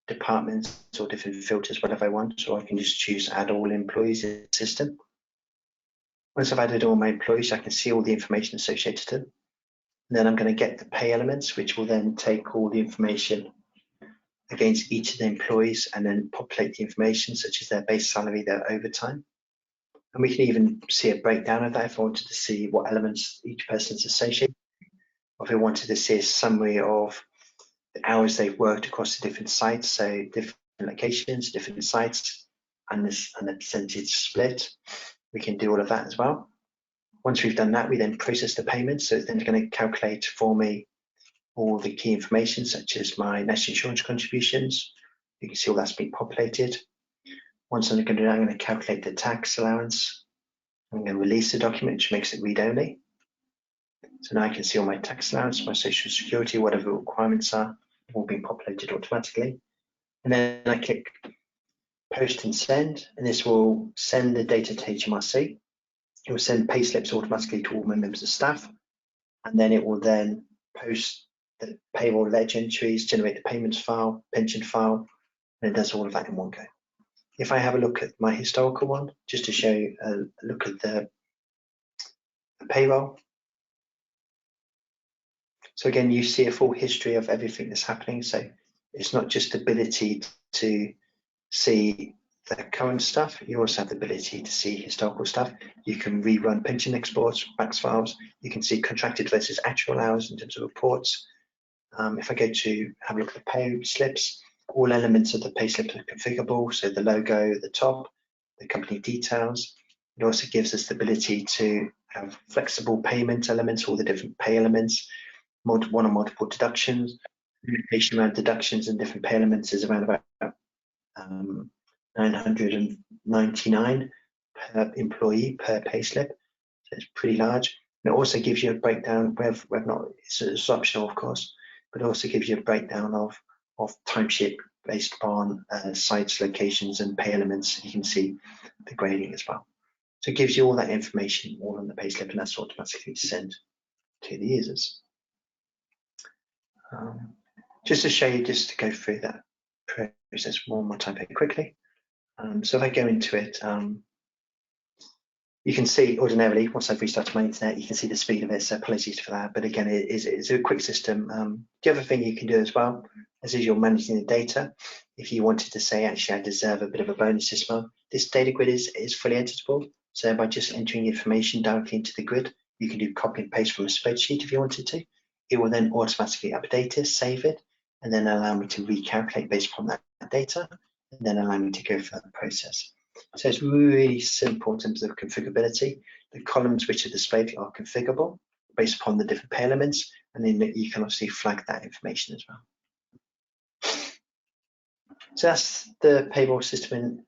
departments or different filters, whatever I want. So I can just choose add all employees in the system. Once I've added all my employees, I can see all the information associated to them. And then I'm going to get the pay elements, which will then take all the information against each of the employees and then populate the information, such as their base salary, their overtime. And we can even see a breakdown of that if I wanted to see what elements each person's associated, or if I wanted to see a summary of the hours they've worked across the different sites, so different locations, different sites, and the percentage split. We can do all of that as well. Once we've done that, we then process the payments. So it's then going to calculate for me all the key information, such as my national insurance contributions. You can see all that's been populated. Once I'm going to do that, I'm going to calculate the tax allowance. I'm going to release the document, which makes it read-only. So now I can see all my tax allowance, my social security, whatever the requirements are, all being populated automatically. And then I click post and send, and this will send the data to HMRC. It will send payslips automatically to all my members of staff, and then it will then post the payroll ledger entries, generate the payments file, pension file, and it does all of that in one go. If I have a look at my historical one, just to show you a look at the payroll. So again, you see a full history of everything that's happening. So it's not just the ability to see the current stuff, you also have the ability to see historical stuff. You can rerun pension exports, BACS files. You can see contracted versus actual hours in terms of reports. If I go to have a look at the pay slips, all elements of the pay slip are configurable. So the logo, the top, the company details. It also gives us the ability to have flexible payment elements, all the different pay elements, one or multiple deductions. Communication around deductions and different pay elements is around about 999 per employee per payslip, so it's pretty large. And it also gives you a breakdown, whether not it's optional, of course, but it also gives you a breakdown of timesheet based upon sites, locations, and pay elements. You can see the grading as well. So it gives you all that information all on the payslip, and that's automatically sent to the users. Just to show you, just to go through that process one more time very quickly. So if I go into it, you can see ordinarily, once I've restarted my internet, you can see the speed of it, so apologies for that. But again, it's a quick system. The other thing you can do as well, as you're managing the data, if you wanted to say, actually, I deserve a bit of a bonus this month, this data grid is fully editable. So by just entering information directly into the grid, you can do copy and paste from a spreadsheet if you wanted to. It will then automatically update it, save it, and then allow me to recalculate based upon that data, and then allow me to go through that process. So it's really simple in terms of configurability. The columns which are displayed are configurable based upon the different pay elements, and then you can obviously flag that information as well. So that's the payroll system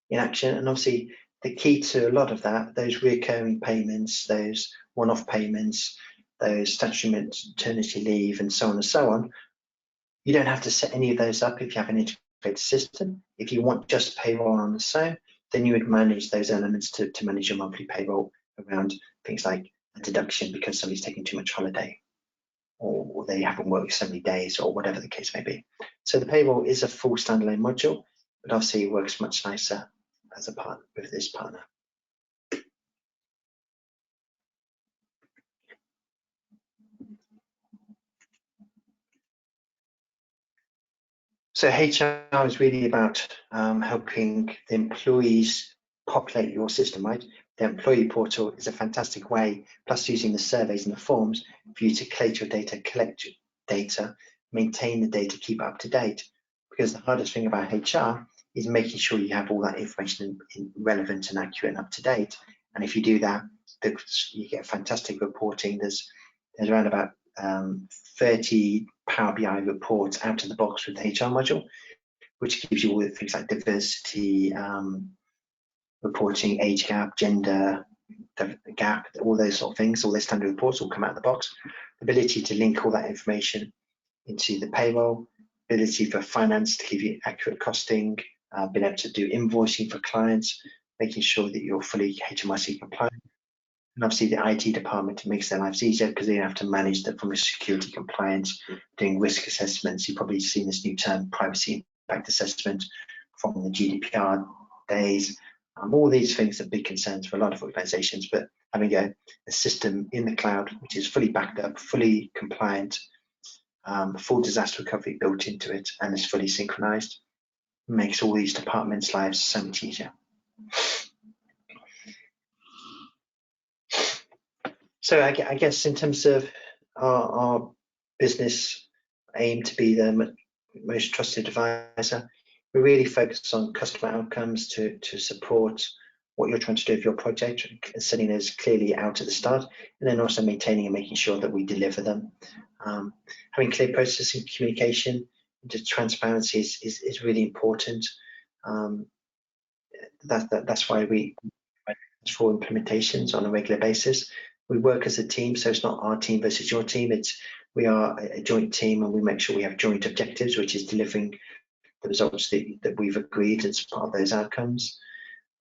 in action, and obviously the key to a lot of that, those recurring payments, those one-off payments, those statutory maternity leave, and so on, you don't have to set any of those up if you have an integrated system. If you want just payroll on its own, then you would manage those elements to manage your monthly payroll around things like a deduction because somebody's taking too much holiday, or they haven't worked so many days, or whatever the case may be. So the payroll is a full standalone module, but obviously it works much nicer as a partner with this partner. So HR is really about helping the employees populate your system, right? The employee portal is a fantastic way, plus using the surveys and the forms, for you to collate your data, collect your data, maintain the data, keep up to date. Because the hardest thing about HR is making sure you have all that information relevant and accurate and up to date. And if you do that, you get fantastic reporting. There's around about 30 Power BI reports out of the box with the HR module. which gives you all the things like diversity, reporting, age gap, gender gap, all those sort of things, all those standard reports will come out of the box. The ability to link all that information into the payroll, ability for finance to give you accurate costing, being able to do invoicing for clients, making sure that you're fully HMRC compliant. And obviously the IT department makes their lives easier because they don't have to manage that from a security compliance, doing risk assessments. You've probably seen this new term, privacy impact assessment, from the GDPR days. All these things are big concerns for a lot of organizations, but having a system in the cloud which is fully backed up, fully compliant, full disaster recovery built into it, and is fully synchronized, makes all these departments' lives so much easier. So I guess in terms of our business aim to be the most trusted advisor, we really focus on customer outcomes to support what you're trying to do with your project, setting those clearly out at the start, and then also maintaining and making sure that we deliver them. Having clear process and communication into transparency is really important. That's why we for implementations on a regular basis. We work as a team, so it's not our team versus your team. We are a joint team, and we make sure we have joint objectives, which is delivering the results that we've agreed as part of those outcomes.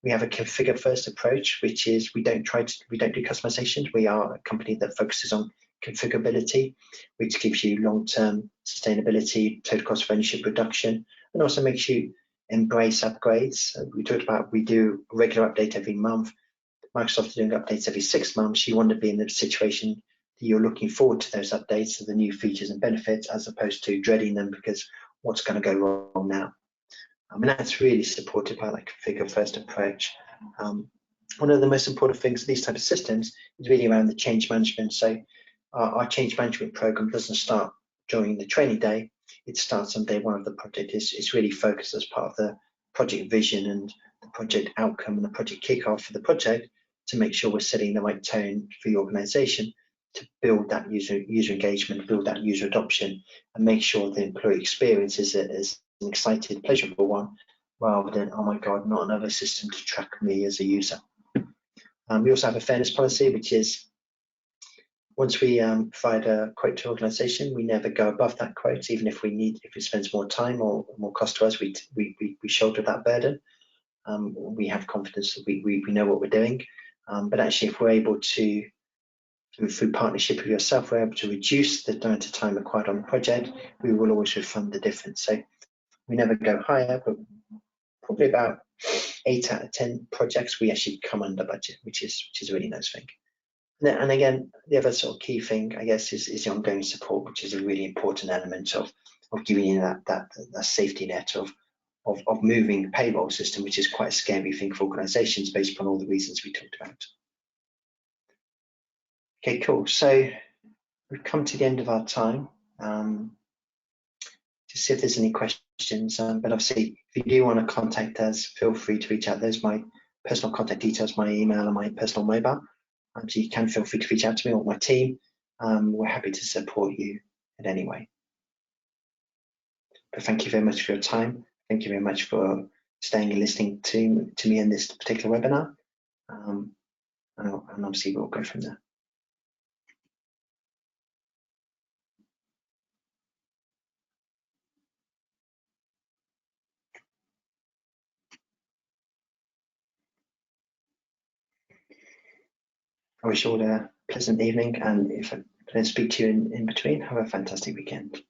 We have a configure first approach, which is we don't do customizations. We are a company that focuses on configurability, which gives you long-term sustainability, total cost of ownership reduction, and also makes you embrace upgrades. We talked about we do a regular update every month. Microsoft is doing updates every 6 months. You want to be in the situation that you're looking forward to those updates, to the new features and benefits, as opposed to dreading them because what's going to go wrong now. I mean, that's really supported by that configure first approach. One of the most important things of these types of systems is really around the change management. So our change management program doesn't start during the training day. It starts on day one of the project. It's really focused as part of the project vision and the project outcome and the project kickoff for the project, to make sure we're setting the right tone for your organization to build that user engagement, build that user adoption, and make sure the employee experience is an excited, pleasurable one, rather than, oh my God, not another system to track me as a user. We also have a fairness policy, which is once we provide a quote to an organization, we never go above that quote, even if it spends more time or more cost to us, we shoulder that burden. We have confidence that we know what we're doing. But actually, if we're able to, through partnership with yourself, we're able to reduce the amount of time required on the project, we will always refund the difference. So we never go higher, but probably about 8 out of 10 projects we actually come under budget, which is a really nice thing. And again, the other sort of key thing, I guess, is the ongoing support, which is a really important element of giving you that safety net of moving the payroll system, which is quite a scary thing for organizations based upon all the reasons we talked about. Okay, cool. So we've come to the end of our time. To see if there's any questions, but obviously if you do want to contact us, feel free to reach out. There's my personal contact details, my email and my personal mobile. So you can feel free to reach out to me or my team. We're happy to support you in any way. But thank you very much for your time. Thank you very much for staying and listening to me in this particular webinar. And obviously we'll go from there. I wish you all a pleasant evening, and if I don't speak to you in between, have a fantastic weekend.